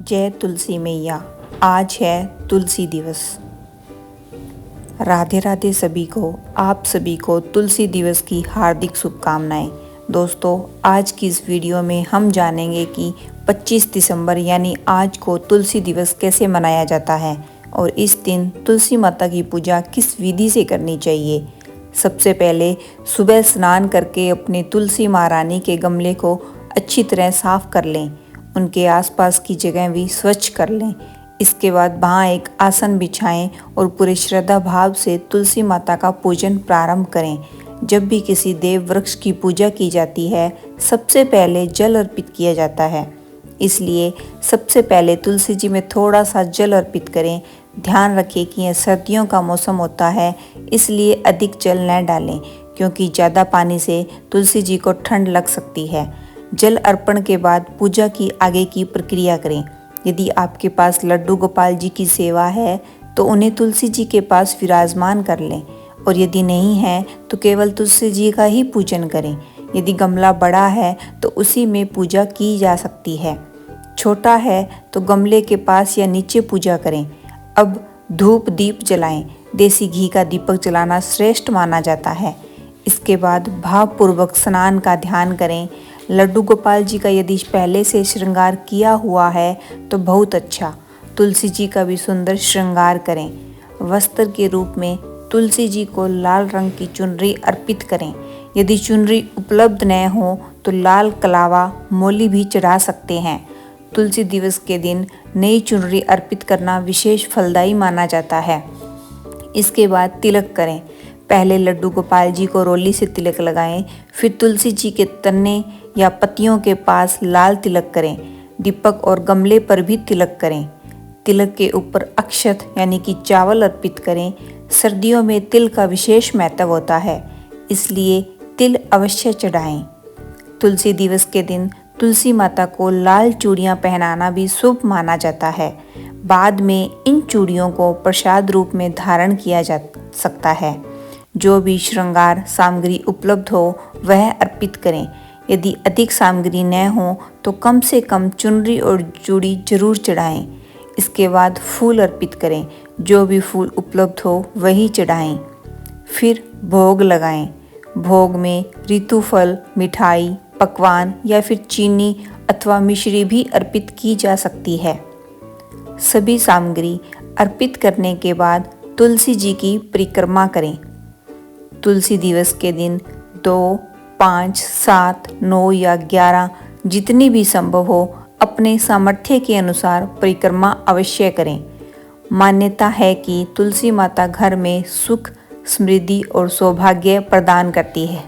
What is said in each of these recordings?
जय तुलसी मैया। आज है तुलसी दिवस। राधे राधे सभी को, आप सभी को तुलसी दिवस की हार्दिक शुभकामनाएं। दोस्तों, आज की इस वीडियो में हम जानेंगे कि 25 दिसंबर यानी आज को तुलसी दिवस कैसे मनाया जाता है और इस दिन तुलसी माता की पूजा किस विधि से करनी चाहिए। सबसे पहले सुबह स्नान करके अपने तुलसी महारानी के गमले को अच्छी तरह साफ कर लें। उनके आसपास की जगह भी स्वच्छ कर लें। इसके बाद वहाँ एक आसन बिछाएं और पूरे श्रद्धा भाव से तुलसी माता का पूजन प्रारंभ करें। जब भी किसी देव वृक्ष की पूजा की जाती है, सबसे पहले जल अर्पित किया जाता है। इसलिए सबसे पहले तुलसी जी में थोड़ा सा जल अर्पित करें। ध्यान रखें कि यह सर्दियों का मौसम होता है, इसलिए अधिक जल न डालें, क्योंकि ज़्यादा पानी से तुलसी जी को ठंड लग सकती है। जल अर्पण के बाद पूजा की आगे की प्रक्रिया करें। यदि आपके पास लड्डू गोपाल जी की सेवा है तो उन्हें तुलसी जी के पास विराजमान कर लें, और यदि नहीं है तो केवल तुलसी जी का ही पूजन करें। यदि गमला बड़ा है तो उसी में पूजा की जा सकती है, छोटा है तो गमले के पास या नीचे पूजा करें। अब धूप दीप जलाएं। देसी घी का दीपक जलाना श्रेष्ठ माना जाता है। इसके बाद भावपूर्वक स्नान का ध्यान करें। लड्डू गोपाल जी का यदि पहले से श्रृंगार किया हुआ है तो बहुत अच्छा। तुलसी जी का भी सुंदर श्रृंगार करें। वस्त्र के रूप में तुलसी जी को लाल रंग की चुनरी अर्पित करें। यदि चुनरी उपलब्ध न हो तो लाल कलावा मोली भी चढ़ा सकते हैं। तुलसी दिवस के दिन नई चुनरी अर्पित करना विशेष फलदायी माना जाता है। इसके बाद तिलक करें। पहले लड्डू गोपाल जी को रोली से तिलक लगाएं, फिर तुलसी जी के तने या पत्तियों के पास लाल तिलक करें। दीपक और गमले पर भी तिलक करें। तिलक के ऊपर अक्षत यानी कि चावल अर्पित करें। सर्दियों में तिल का विशेष महत्व होता है, इसलिए तिल अवश्य चढ़ाएं। तुलसी दिवस के दिन तुलसी माता को लाल चूड़ियाँ पहनाना भी शुभ माना जाता है। बाद में इन चूड़ियों को प्रसाद रूप में धारण किया जा सकता है। जो भी श्रृंगार सामग्री उपलब्ध हो वह अर्पित करें। यदि अधिक सामग्री न हो तो कम से कम चुनरी और चूड़ी जरूर चढ़ाएं। इसके बाद फूल अर्पित करें। जो भी फूल उपलब्ध हो वही चढ़ाएं। फिर भोग लगाएं। भोग में ऋतु फल, मिठाई, पकवान या फिर चीनी अथवा मिश्री भी अर्पित की जा सकती है। सभी सामग्री अर्पित करने के बाद तुलसी जी की परिक्रमा करें। तुलसी दिवस के दिन 2, 5, 7, 9 या 11 जितनी भी संभव हो अपने सामर्थ्य के अनुसार परिक्रमा अवश्य करें। मान्यता है कि तुलसी माता घर में सुख, समृद्धि और सौभाग्य प्रदान करती है।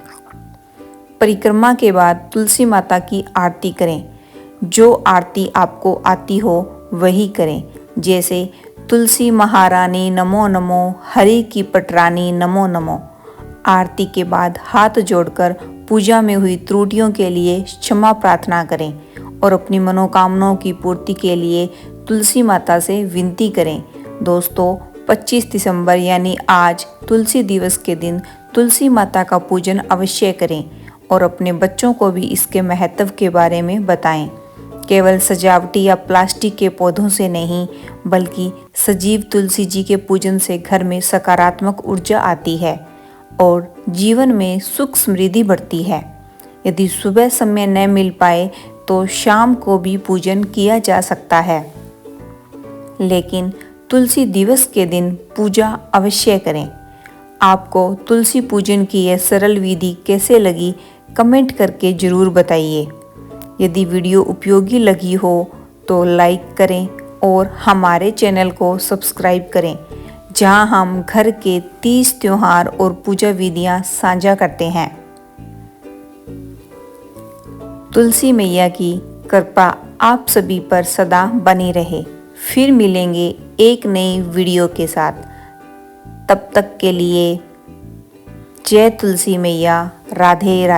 परिक्रमा के बाद तुलसी माता की आरती करें। जो आरती आपको आती हो वही करें, जैसे तुलसी महारानी नमो नमो, हरि की पटरानी नमो नमो। आरती के बाद हाथ जोड़कर पूजा में हुई त्रुटियों के लिए क्षमा प्रार्थना करें और अपनी मनोकामनाओं की पूर्ति के लिए तुलसी माता से विनती करें। दोस्तों, 25 दिसंबर यानी आज तुलसी दिवस के दिन तुलसी माता का पूजन अवश्य करें और अपने बच्चों को भी इसके महत्व के बारे में बताएं। केवल सजावटी या प्लास्टिक के पौधों से नहीं, बल्कि सजीव तुलसी जी के पूजन से घर में सकारात्मक ऊर्जा आती है और जीवन में सुख समृद्धि बढ़ती है। यदि सुबह समय न मिल पाए तो शाम को भी पूजन किया जा सकता है, लेकिन तुलसी दिवस के दिन पूजा अवश्य करें। आपको तुलसी पूजन की यह सरल विधि कैसे लगी, कमेंट करके ज़रूर बताइए। यदि वीडियो उपयोगी लगी हो तो लाइक करें और हमारे चैनल को सब्सक्राइब करें, जहां हम घर के 30 त्योहार और पूजा विधियां साझा करते हैं। तुलसी मैया की कृपा आप सभी पर सदा बनी रहे। फिर मिलेंगे एक नई वीडियो के साथ। तब तक के लिए जय तुलसी मैया। राधे राधे।